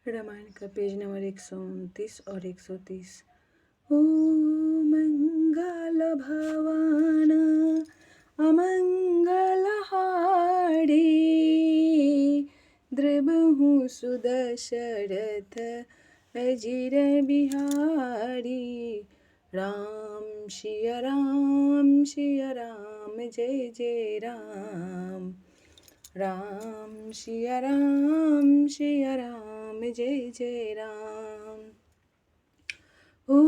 रामायण का page number 129 और 130। ओ मंगल भवन अमंगल हारी, द्रबहु सुदशरथ अजिर बिहारी। राम सिया राम जय जय राम। राम सिया राम जय जय राम। ओ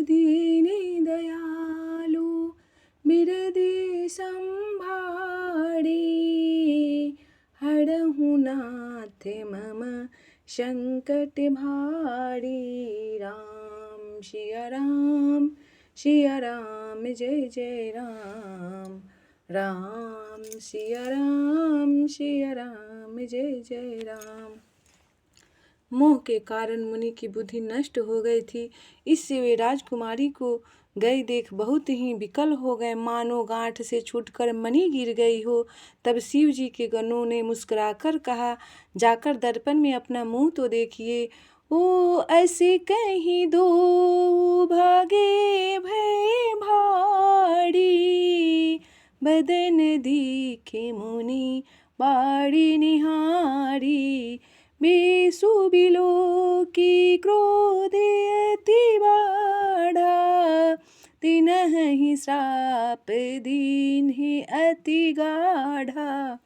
दीनी दयालु बिरदि संभारी, हरहु नाथ मम संकट भारी। राम सिया राम जय जय राम। राम सिया राम जय जय राम। मोह के कारण मुनि की बुद्धि नष्ट हो गई थी, इससे वे राजकुमारी को गए देख बहुत ही विकल हो गए, मानो गांठ से छूटकर मणि गिर गई हो। तब शिव जी के गणों ने मुस्कुराकर कहा, जाकर दर्पण में अपना मुंह तो देखिए। ओ ऐसे कहीं दो भागे भय भारी, बदन दीखे मुनि बाड़ी निहारी। बेसुबिलो की क्रोध अति बाढ़ा, तिनहि श्राप दीन्हि अति गाढ़ा।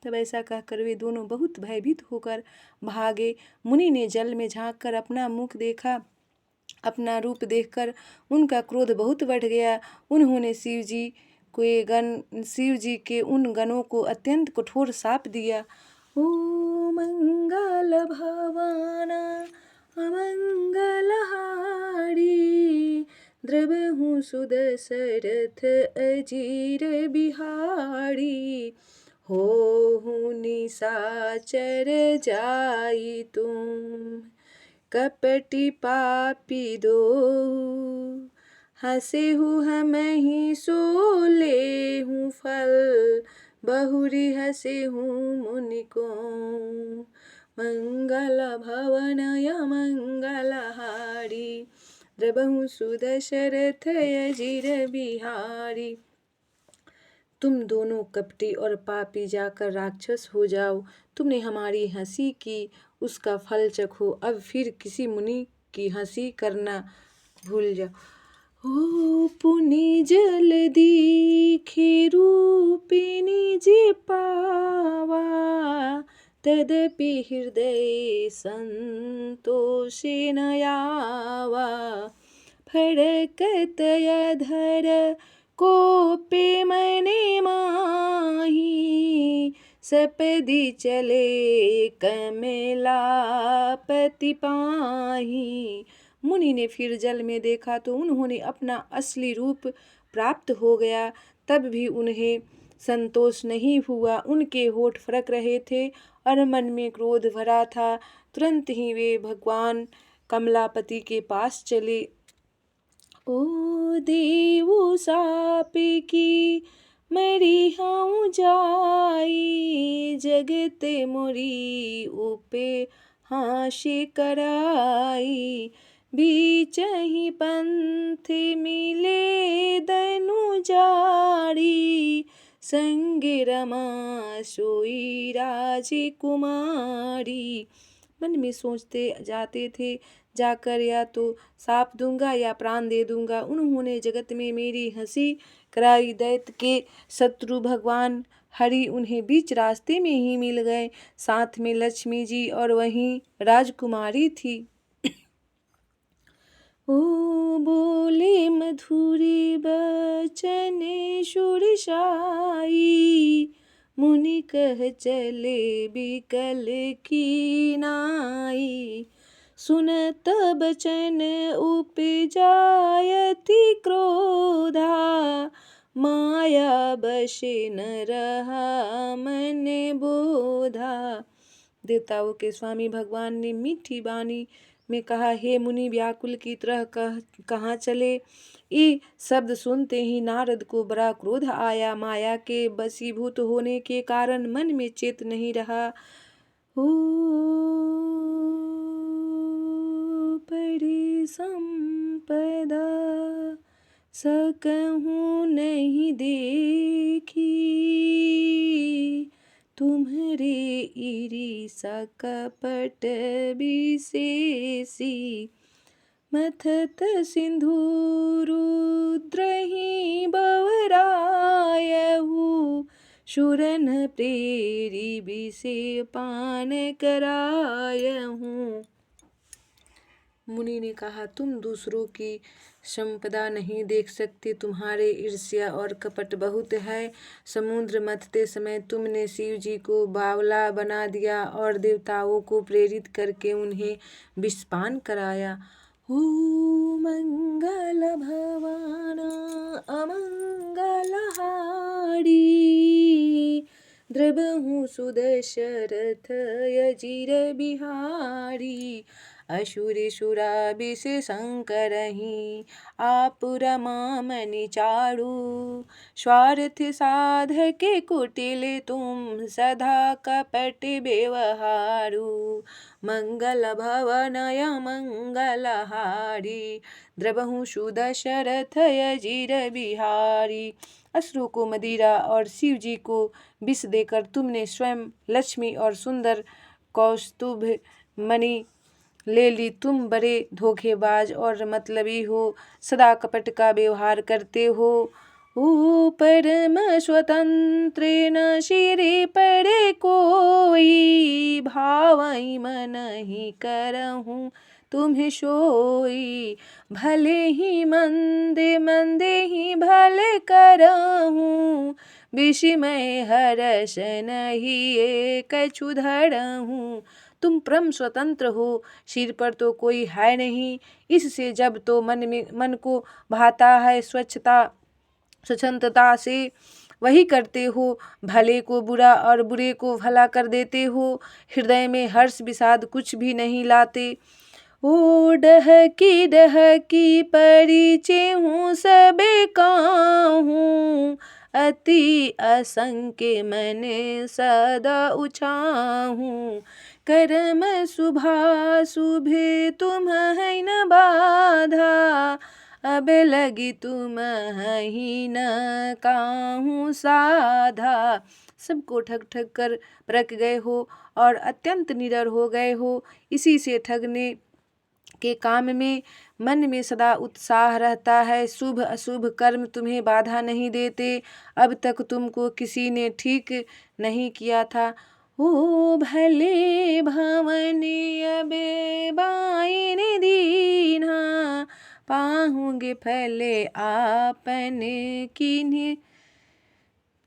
तब ऐसा कहकर वे दोनों बहुत भयभीत होकर भागे। मुनि ने जल में झांक कर अपना मुख देखा, अपना रूप देखकर उनका क्रोध बहुत बढ़ गया। उन्होंने शिव जी के उन गणों को अत्यंत कठोर शाप दिया। ओ मंगल भवन अमंगल हारी, द्रबहु सुदशरथ अजिर बिहारी। होहु निशाचर जाई तुम, कपटी पापी दो, हँसेहु हमहि सो लेहु फल, बहुरी हँसेहु मुनि को। मंगल भवन अमंगल हारी, द्रबहु सुदशरथ अजिर बिहारी। तुम दोनों कपटी और पापी जाकर राक्षस हो जाओ। तुमने हमारी हंसी की, उसका फल चखो। अब फिर किसी मुनि की हंसी करना भूल जाओ। ओ पुनि जल दीखे रूपिणी जे पावा, तदपि हृदय संतोष न आवा। फड़कत अधर कोपे मने माही, सपदि चले कमलापति पाही। मुनि ने फिर जल में देखा तो उन्होंने अपना असली रूप प्राप्त हो गया, तब भी उन्हें संतोष नहीं हुआ। उनके होठ फड़क रहे थे और मन में क्रोध भरा था। तुरंत ही वे भगवान कमलापति के पास चले। ओ देवु साप की मरी हूँ जाई, जगत मोरी उपे हाशि कराई। बीचहि पंथ मिले दनु जारी, संगे रमा सोई राजकुमारी। मन में सोचते जाते थे, जाकर या तो साप दूंगा या प्राण दे दूंगा। उन्होंने जगत में मेरी हंसी कराई। दैत्य के शत्रु भगवान हरि उन्हें बीच रास्ते में ही मिल गए। साथ में लक्ष्मी जी और वहीं राजकुमारी थी। ओ बोले मधुरी बचन सुरसाई, मुनि कह चले बिकल की नाई। सुनत बचन उपजायति क्रोधा, माया बशे न रहा मन बोधा। देवताओं के स्वामी भगवान ने मीठी वाणी में कहा, हे मुनि, व्याकुल की तरह कहाँ चले। ये शब्द सुनते ही नारद को बड़ा क्रोध आया। माया के वशीभूत होने के कारण मन में चेत नहीं रहा। ओ सकहूँ नहीं देखी, तुम्हरे ईरिसा कपट विशेषी। मथत सिंधुरुद्रहि बवरायहु, शूरन प्रेरी विषे पान करायहूँ। मुनि ने कहा, तुम दूसरों की संपदा नहीं देख सकते, तुम्हारे ईर्ष्या और कपट बहुत है। समुद्र मथते समय तुमने शिव जी को बावला बना दिया और देवताओं को प्रेरित करके उन्हें विषपान कराया। हो मंगल भवन अमंगलहारी, द्रवहूँ सुदशरथ अजिर बिहारी। असुर सुराबिष शंकरहि आपुर मामनि चारु, स्वार्थ साधके कुटिल तुम सदा कपट व्यवहारु। मंगल भवनय मंगलहारी, द्रवहूँ सुदशरथ अजिर बिहारी। असुरों को मदिरा और शिव जी को विष देकर तुमने स्वयं लक्ष्मी और सुंदर कौस्तुभ मणि ले ली। तुम बड़े धोखेबाज और मतलबी हो, सदा कपट का व्यवहार करते हो। ओ परम स्वतंत्र न शिरे पड़े कोई, भावई मन ही करहूँ तुम्हें सोई। भले ही मंदे मंदे ही भले करहूँ, विषमय हर्ष नहीं कछु धरहूँ। तुम परम स्वतंत्र हो, सिर पर तो कोई है नहीं, इससे जब तो मन को भाता है स्वच्छंदता से वही करते हो। भले को बुरा और बुरे को भला कर देते हो, हृदय में हर्ष विषाद कुछ भी नहीं लाते। ओ डहकी परिचय हूँ सबे काहूँ, अति असंख्य मने सदा उछाहूँ। कर्म शुभा शुभे तुम है न बाधा, अब लगी तुम ही न काहूँ साधा। सबको ठग ठग कर परख गए हो और अत्यंत निडर हो गए हो। इसी से ठगने के काम में मन में सदा उत्साह रहता है। शुभ अशुभ कर्म तुम्हें बाधा नहीं देते। अब तक तुमको किसी ने ठीक नहीं किया था। ओ भले भवने अबे बाइन दीन्हा, पाहूँगे फले आपने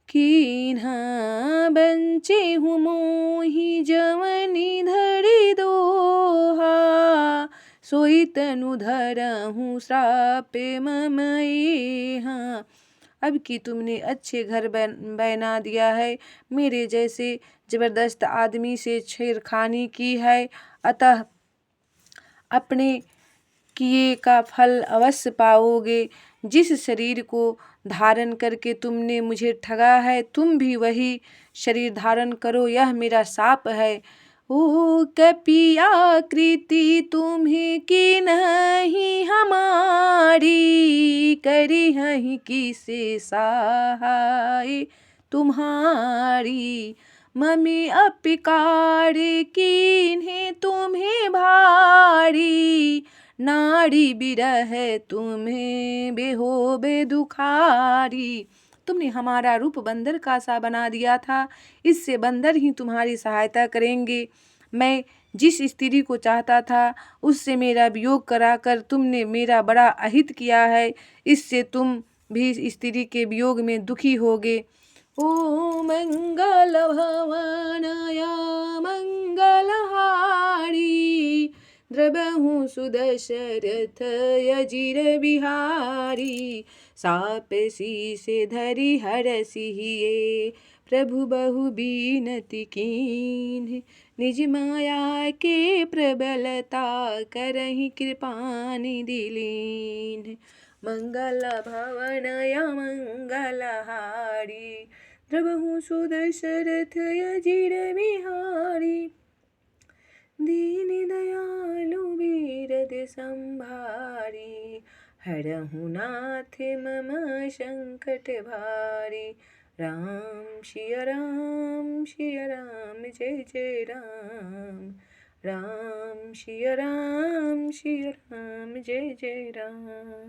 कीन्हा। बंचे हूँ मोहि जवनि धरि दोहा, सोई तनु धरहूँ श्राप मम यहाँ। अब कि तुमने अच्छे घर बना दिया है, मेरे जैसे जबरदस्त आदमी से छेड़खानी की है, अतः अपने किए का फल अवश्य पाओगे। जिस शरीर को धारण करके तुमने मुझे ठगा है, तुम भी वही शरीर धारण करो, यह मेरा शाप है। ओ कपियाकृति तुम्हें की नहीं हमारी, करी हहीं किसे सहाय तुम्हारी। मम्मी अपिकार कीन्हे तुम्हें भारी, नाड़ी बिरह तुम्हें बेहोबे दुखारी। तुमने हमारा रूप बंदर का सा बना दिया था, इससे बंदर ही तुम्हारी सहायता करेंगे। मैं जिस स्त्री को चाहता था उससे मेरा वियोग कराकर तुमने मेरा बड़ा अहित किया है, इससे तुम भी स्त्री के वियोग में दुखी होगे। ओ मंगल भवनय मंगलहारी, द्रवहूँ सुदशरथ अजिर बिहारी। साप शीसे धरि हरसिहिए, प्रभु बहु बीनति कीन्ह। निज माया के प्रबलता करहि कृपा निधि लीन्ह। मंगल भवनय मंगलहारी, द्रवहूँ सुदशरथ अजिर बिहारी। दीन दयालु बीरद संभारी, हरहु नाथ मम संकट भारी। राम सिया राम सिया राम जय जय राम। राम सिया राम जय जय राम।